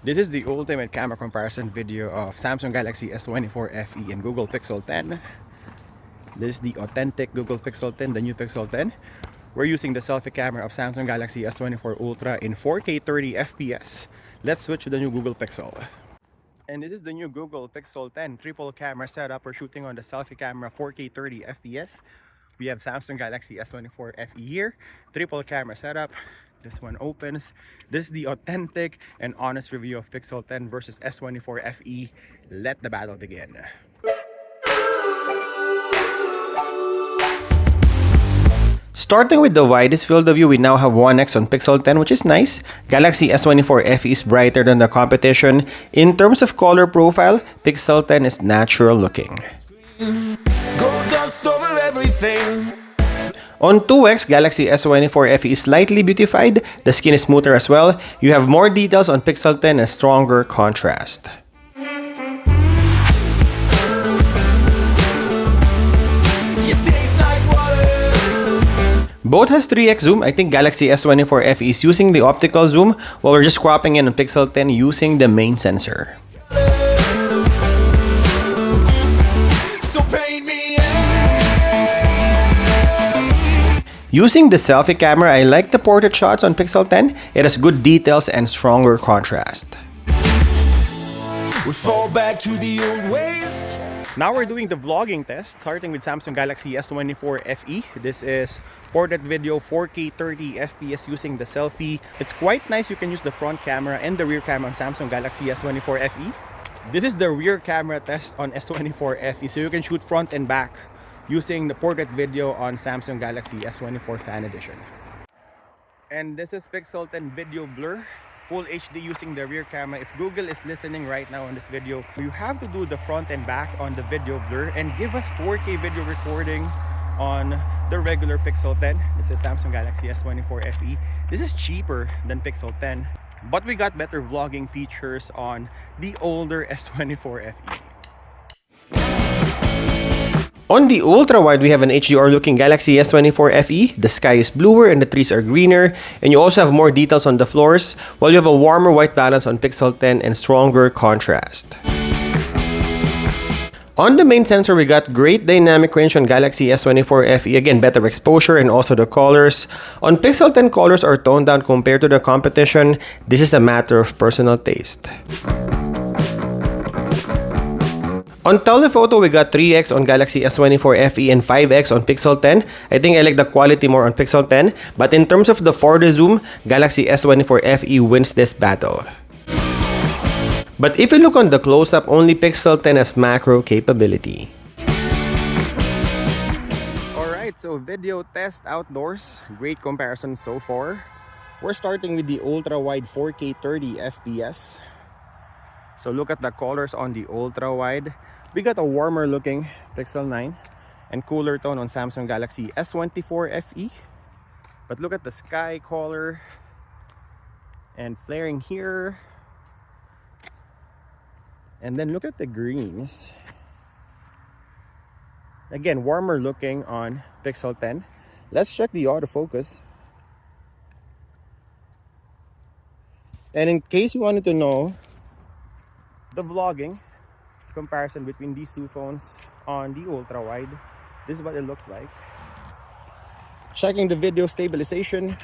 This is the ultimate camera comparison video of Samsung Galaxy S24 FE and Google Pixel 10. This is the authentic Google Pixel 10, the new Pixel 10. We're using the selfie camera of Samsung Galaxy S24 Ultra in 4K 30 FPS. Let's switch to the new Google Pixel. And this is the new Google Pixel 10 triple camera setup. We're shooting on the selfie camera 4K 30 FPS. We have Samsung Galaxy S24 FE here, triple camera setup. This one opens. This is the authentic and honest review of Pixel 10 versus S24 FE. Let the battle begin. Starting with the widest field of view, we now have 1x on Pixel 10, which is nice. Galaxy S24 FE is brighter than the competition. In terms of color profile, Pixel 10 is natural looking. On 2x, Galaxy S24 FE is slightly beautified. The skin is smoother as well. You have more details on Pixel 10 and stronger contrast. Both has 3x zoom. I think Galaxy S24 FE is using the optical zoom, while we're just cropping in on Pixel 10 using the main sensor. Using the selfie camera, I like the portrait shots on Pixel 10. It has good details and stronger contrast. We fall back to the old ways. Now we're doing the vlogging test, starting with Samsung Galaxy S24 FE. This is portrait video 4K 30 FPS using the selfie. It's quite nice. You can use the front camera and the rear camera on Samsung Galaxy S24 FE. This is the rear camera test on S24 FE, so you can shoot front and back using the portrait video on Samsung Galaxy S24 Fan Edition. And this is Pixel 10 video blur, full HD using the rear camera. If Google is listening right now on this video, you have to do the front and back on the video blur and give us 4K video recording on the regular Pixel 10. This is Samsung Galaxy S24 FE. This is cheaper than Pixel 10, but we got better vlogging features on the older S24 FE. On the ultra-wide, we have an HDR-looking Galaxy S24 FE. The sky is bluer and the trees are greener. And you also have more details on the floors, while you have a warmer white balance on Pixel 10 and stronger contrast. On the main sensor, we got great dynamic range on Galaxy S24 FE. Again, better exposure and also the colors. On Pixel 10, colors are toned down compared to the competition. This is a matter of personal taste. On telephoto, we got 3x on Galaxy S24 FE and 5x on Pixel 10. I think I like the quality more on Pixel 10. But in terms of the 4D zoom, Galaxy S24 FE wins this battle. But if you look on the close-up, only Pixel 10 has macro capability. Alright, so video test outdoors. Great comparison so far. We're starting with the ultra-wide 4K 30 FPS. So look at the colors on the ultra-wide. We got a warmer looking Pixel 9 and cooler tone on Samsung Galaxy S24 FE. But look at the sky color and flaring here. And then look at the greens. Again, warmer looking on Pixel 10. Let's check the autofocus. And in case you wanted to know the vlogging comparison between these two phones on the ultra wide, this is what it looks like. Checking the video stabilization.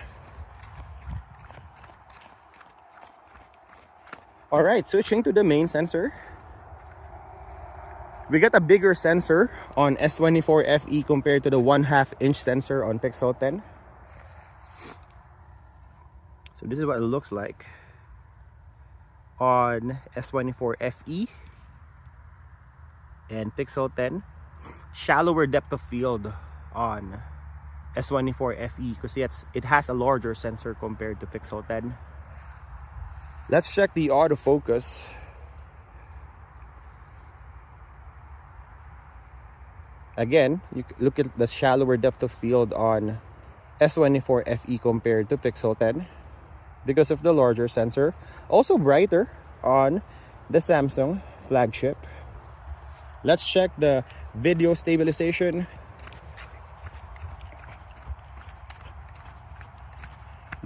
Alright, switching to the main sensor. We got a bigger sensor on S24 FE compared to the 1/2 inch sensor on Pixel 10. So this is what it looks like on S24 FE and Pixel 10. Shallower depth of field on S24 FE because it has a larger sensor compared to Pixel 10. Let's check the autofocus. Again, you look at the shallower depth of field on S24 FE compared to Pixel 10 because of the larger sensor. Also brighter on the Samsung flagship. Let's check the video stabilization.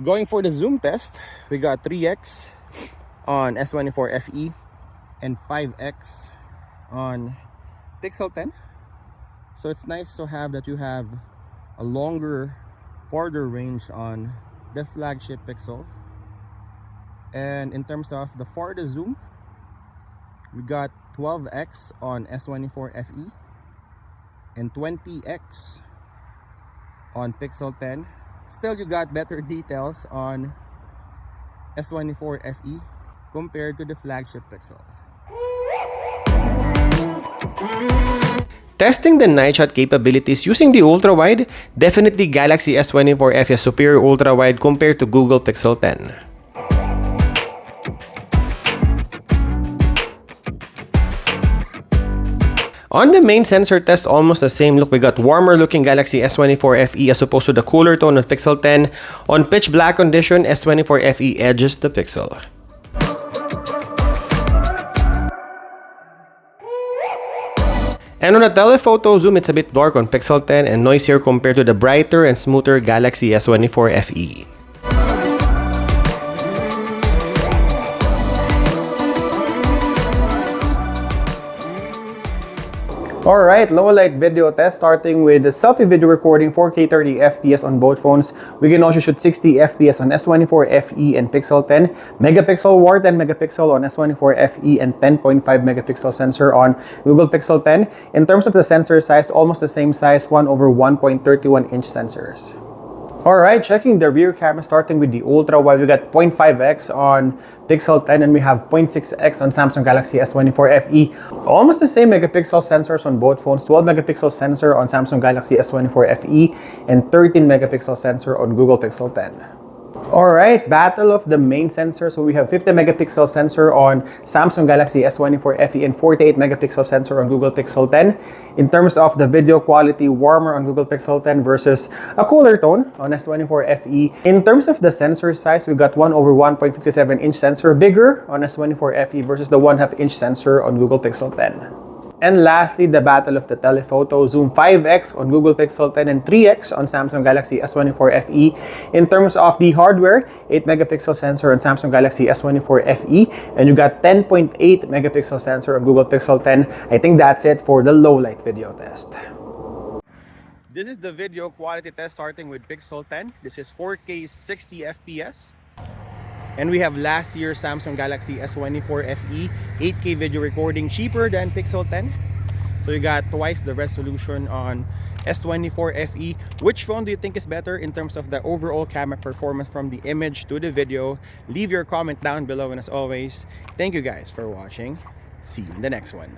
Going for the zoom test, we got 3x on S24 FE and 5x on Pixel 10. So it's nice to have that you have a longer, farther range on the flagship Pixel. And in terms of the farthest zoom, we got 12x on S24 FE and 20x on Pixel 10. Still, you got better details on S24 FE compared to the flagship Pixel. Testing the night shot capabilities using the ultra-wide, definitely Galaxy S24 FE has superior ultra-wide compared to Google Pixel 10. On the main sensor test, almost the same look. We got warmer looking Galaxy S24 FE as opposed to the cooler tone of Pixel 10. On pitch black condition, S24 FE edges the Pixel. And on a telephoto zoom, it's a bit dark on Pixel 10 and noisier compared to the brighter and smoother Galaxy S24 FE. Alright, low light video test starting with the selfie video recording 4K 30 FPS on both phones. We can also shoot 60 FPS on S24 FE and Pixel 10. Megapixel war 10 megapixel on S24 FE and 10.5 megapixel sensor on Google Pixel 10. In terms of the sensor size, almost the same size, 1/1.31 inch sensors. Alright, checking the rear camera starting with the ultra wide, we got 0.5x on Pixel 10 and we have 0.6x on Samsung Galaxy S24 FE. Almost the same megapixel sensors on both phones, 12 megapixel sensor on Samsung Galaxy S24 FE and 13 megapixel sensor on Google Pixel 10. Alright, battle of the main sensors. So we have 50 megapixel sensor on Samsung Galaxy S24 FE and 48 megapixel sensor on Google Pixel 10. In terms of the video quality, warmer on Google Pixel 10 versus a cooler tone on S24 FE. In terms of the sensor size, we got 1/1.57 inch sensor, bigger on S24 FE versus the 1/2 inch sensor on Google Pixel 10. And lastly, the battle of the telephoto zoom, 5x on Google Pixel 10 and 3x on Samsung Galaxy S24 FE. In terms of the hardware, 8 megapixel sensor on Samsung Galaxy S24 FE and you got 10.8 megapixel sensor on Google Pixel 10. I think that's it for the low light video test. This is the video quality test starting with Pixel 10. This is 4K 60 FPS. And we have last year's Samsung Galaxy S24 FE, 8K video recording, cheaper than Pixel 10. So you got twice the resolution on S24 FE. Which phone do you think is better in terms of the overall camera performance from the image to the video? Leave your comment down below, and as always, thank you guys for watching. See you in the next one.